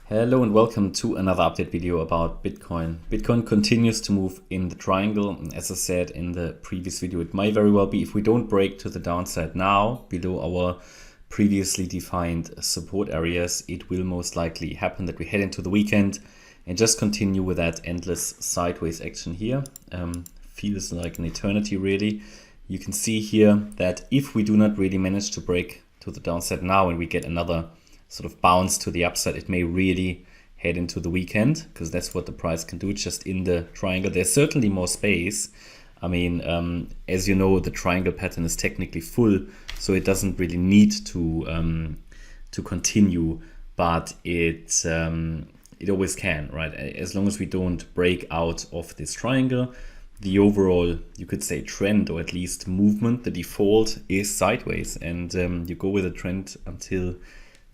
Hello and welcome to another update video about Bitcoin. Bitcoin continues to move in the triangle. And as I said in the previous video, it might very well be if we don't break to the downside now below our previously defined support areas, it will most likely happen that we head into the weekend and just continue with that endless sideways action here. Feels like an eternity really. You can see here that if we do not really manage to break to the downside now and we get another sort of bounce to the upside, it may really head into the weekend, because that's what the price can do just in the triangle. There's certainly more space. I mean, as you know, the triangle pattern is technically full, so it doesn't really need to continue, but it always can, right? As long as we don't break out of this triangle, the overall, you could say, trend, or at least movement, the default is sideways, and you go with a trend until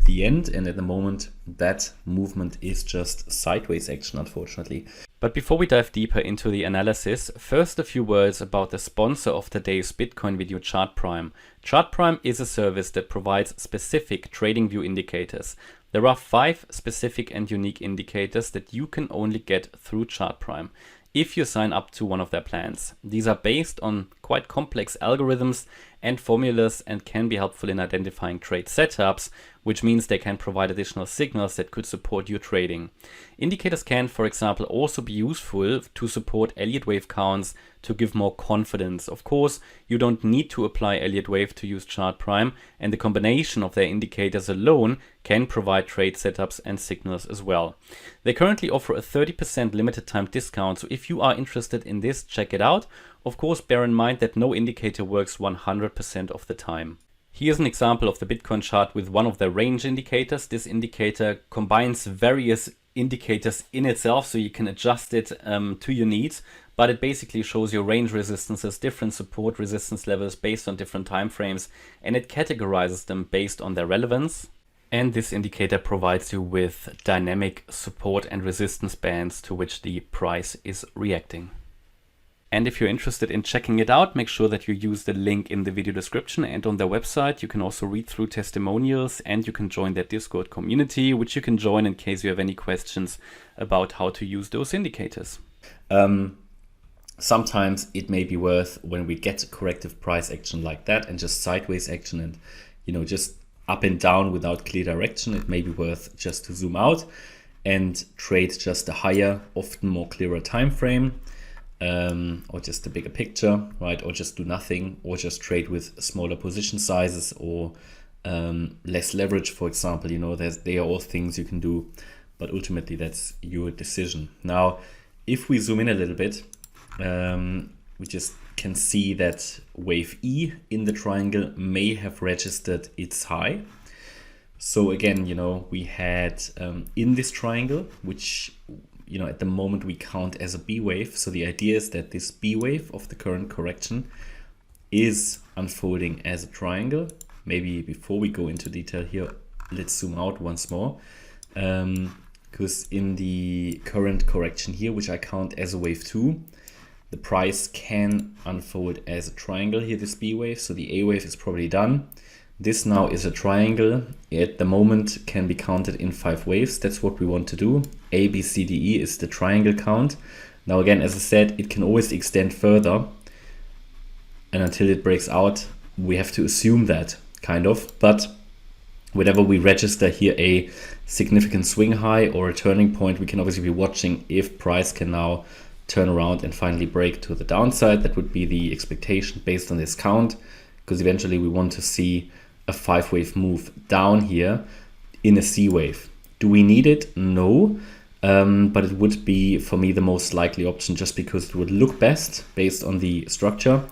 the end, and at the moment that movement is just sideways action, unfortunately. But before we dive deeper into the analysis, first a few words about the sponsor of today's Bitcoin video, Chartprime. Chartprime is a service that provides specific TradingView indicators. There are 5 specific and unique indicators that you can only get through Chartprime if you sign up to one of their plans. These are based on quite complex algorithms and formulas and can be helpful in identifying trade setups, which means they can provide additional signals that could support your trading. Indicators can, for example, also be useful to support Elliott Wave counts to give more confidence. Of course, you don't need to apply Elliott Wave to use Chartprime, and the combination of their indicators alone can provide trade setups and signals as well. They currently offer a 30% limited time discount, so if you are interested in this, check it out. Of course, bear in mind that no indicator works 100% of the time. Here's an example of the Bitcoin chart with one of the range indicators. This indicator combines various indicators in itself, so you can adjust it to your needs, but it basically shows your range resistances, different support resistance levels based on different time frames, and it categorizes them based on their relevance. And this indicator provides you with dynamic support and resistance bands to which the price is reacting. And if you're interested in checking it out, make sure that you use the link in the video description and on their website. You can also read through testimonials and you can join their Discord community, which you can join in case you have any questions about how to use those indicators. Sometimes it may be worth, when we get corrective price action like that and just sideways action and, just up and down without clear direction, it may be worth just to zoom out and trade just a higher, often more clearer time frame. Or just a bigger picture, right? Or just do nothing, or just trade with smaller position sizes, or less leverage, for example. They are all things you can do, but ultimately that's your decision. Now, if we zoom in a little bit, we just can see that wave E in the triangle may have registered its high. So again, we had in this triangle, which at the moment we count as a B wave. So the idea is that this B wave of the current correction is unfolding as a triangle. Maybe before we go into detail here, let's zoom out once more. Because in the current correction here, which I count as a wave 2, the price can unfold as a triangle here, this B wave. So the A wave is probably done. This now is a triangle. At the moment can be counted in 5 waves. That's what we want to do. A, B, C, D, E is the triangle count. Now again, as I said, it can always extend further. And until it breaks out, we have to assume that, kind of. But whenever we register here a significant swing high or a turning point, we can obviously be watching if price can now turn around and finally break to the downside. That would be the expectation based on this count, because eventually we want to see a 5-wave move down here in a C wave. Do we need it? No, but it would be, for me, the most likely option, just because it would look best based on the structure.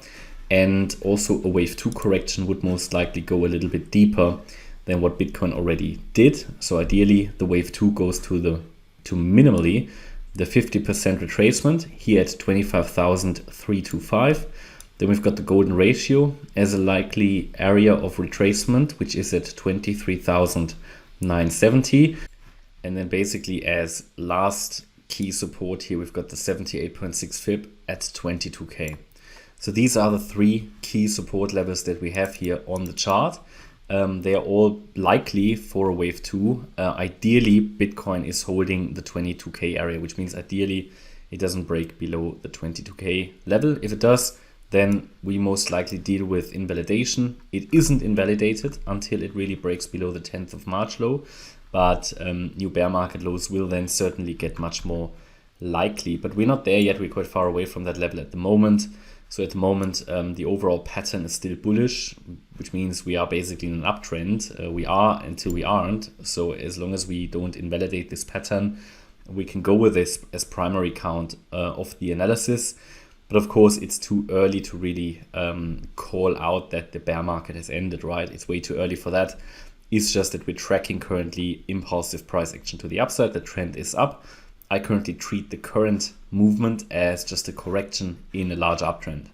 And also a wave 2 correction would most likely go a little bit deeper than what Bitcoin already did. So ideally the wave 2 goes to minimally the 50% retracement here at 25,325. Then we've got the golden ratio as a likely area of retracement, which is at 23,970. And then basically as last key support here, we've got the 78.6 fib at 22K. So these are the 3 key support levels that we have here on the chart. They are all likely for a wave 2. Ideally, Bitcoin is holding the 22K area, which means ideally it doesn't break below the 22K level. If it does, then we most likely deal with invalidation. It isn't invalidated until it really breaks below the 10th of March low, but new bear market lows will then certainly get much more likely. But we're not there yet. We're quite far away from that level at the moment. So at the moment, the overall pattern is still bullish, which means we are basically in an uptrend. We are until we aren't. So as long as we don't invalidate this pattern, we can go with this as primary count of the analysis. But of course, it's too early to really call out that the bear market has ended, right? It's way too early for that. It's just that we're tracking currently impulsive price action to the upside. The trend is up. I currently treat the current movement as just a correction in a large uptrend.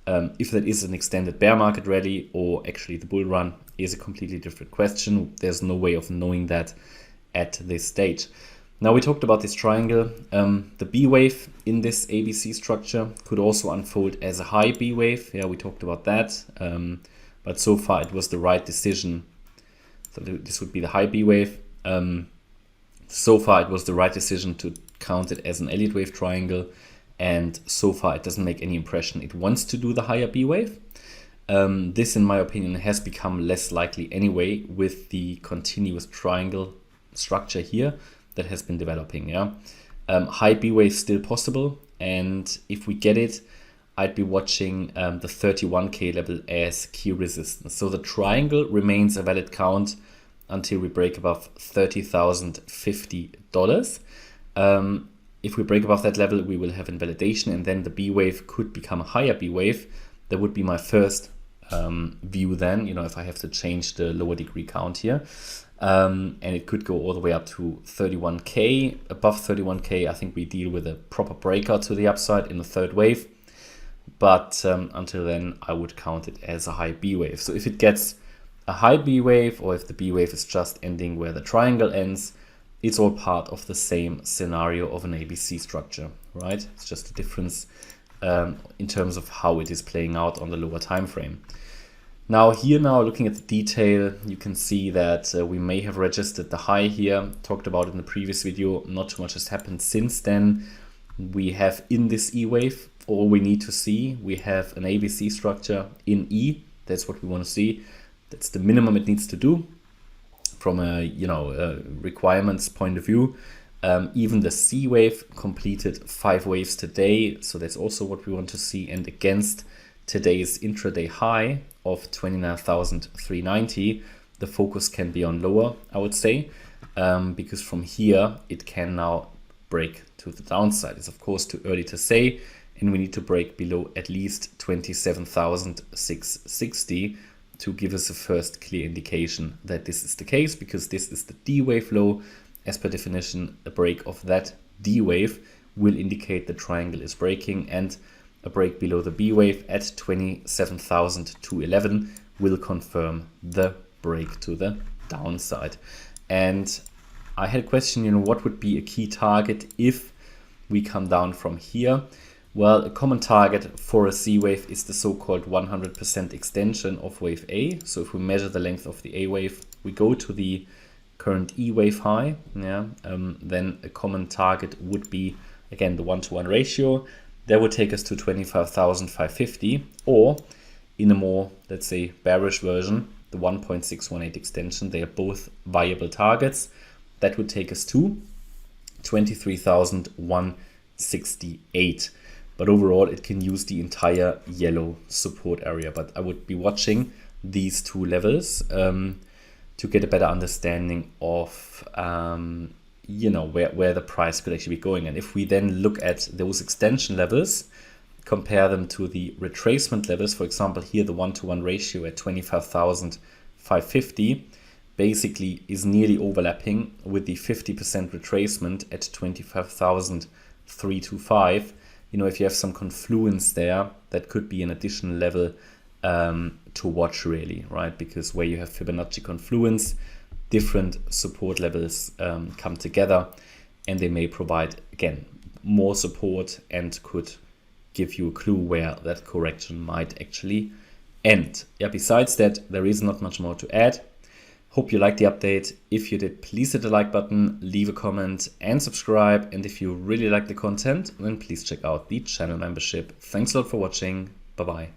If that is an extended bear market rally or actually the bull run is a completely different question. There's no way of knowing that at this stage. Now we talked about this triangle. The B wave in this ABC structure could also unfold as a high B wave. Yeah, we talked about that. But so far it was the right decision. So this would be the high B wave. So far it was the right decision to count it as an Elliott wave triangle, and so far it doesn't make any impression it wants to do the higher B wave. This, in my opinion, has become less likely anyway with the continuous triangle structure here that has been developing. Yeah, high B wave still possible, and if we get it, I'd be watching the 31K level as key resistance. So the triangle remains a valid count until we break above $30,050. If we break above that level, we will have invalidation, and then the B wave could become a higher B wave. That would be my first view then, if I have to change the lower degree count here. And it could go all the way up to 31K. Above 31K, I think we deal with a proper breakout to the upside in the third wave. But until then, I would count it as a high B wave. So if it gets a high B wave, or if the B wave is just ending where the triangle ends, it's all part of the same scenario of an ABC structure, right? It's just a difference in terms of how it is playing out on the lower time frame. Now looking at the detail, you can see that we may have registered the high here. Talked about it in the previous video. Not too much has happened since then. We have in this E wave all we need to see. We have an ABC structure in E. That's what we want to see. That's the minimum it needs to do from a requirements point of view. Even the C wave completed 5 waves today, so that's also what we want to see. And against today's intraday high of 29,390, the focus can be on lower, I would say, because from here it can now break to the downside. It's of course too early to say, and we need to break below at least 27,660 to give us a first clear indication that this is the case, because this is the D wave low. As per definition, a break of that D wave will indicate the triangle is breaking, and a break below the B wave at 27,211 will confirm the break to the downside. And I had a question, what would be a key target if we come down from here? Well, a common target for a C wave is the so-called 100% extension of wave A. So if we measure the length of the A wave, we go to the current E wave high, then a common target would be, again, the 1-to-1 ratio. That would take us to 25,550, or in a more, let's say, bearish version, the 1.618 extension. They are both viable targets. That would take us to 23,168. But overall, it can use the entire yellow support area. But I would be watching these two levels to get a better understanding of where the price could actually be going. And if we then look at those extension levels, compare them to the retracement levels, for example, here the 1-to-1 ratio at 25,550 basically is nearly overlapping with the 50% retracement at 25,325. If you have some confluence there, that could be an additional level to watch, really, right? Because where you have Fibonacci confluence, different support levels come together, and they may provide, again, more support and could give you a clue where that correction might actually And yeah, besides that, there is not much more to add. Hope you liked the update. If you did, please hit the like button, leave a comment and subscribe. And if you really like the content, then please check out the channel membership. Thanks a lot for watching. Bye-bye.